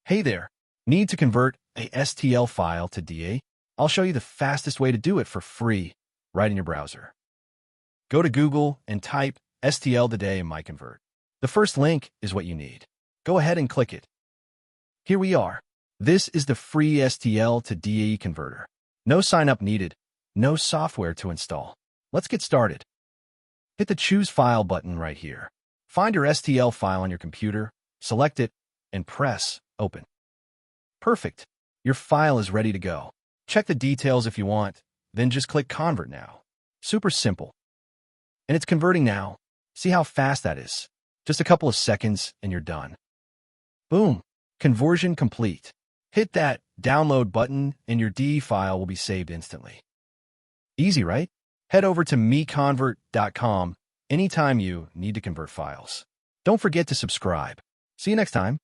Hey there, need to convert a STL file to DAE? I'll show you the fastest way to do it for free right in your browser. Go to Google and type STL to DAE in MiConvert. The first link is what you need. Go ahead and click it. Here we are. This is the free STL to DAE converter. No sign-up needed, no software to install. Let's get started. Hit the Choose File button right here. Find your STL file on your computer, select it, and press Open. Perfect. Your file is ready to go. Check the details if you want, then just click Convert Now. Super simple. And it's converting now. See how fast that is. Just a couple of seconds and you're done. Boom. Conversion complete. Hit that Download button and your DAE file will be saved instantly. Easy, right? Head over to MiConvert.com anytime you need to convert files. Don't forget to subscribe. See you next time.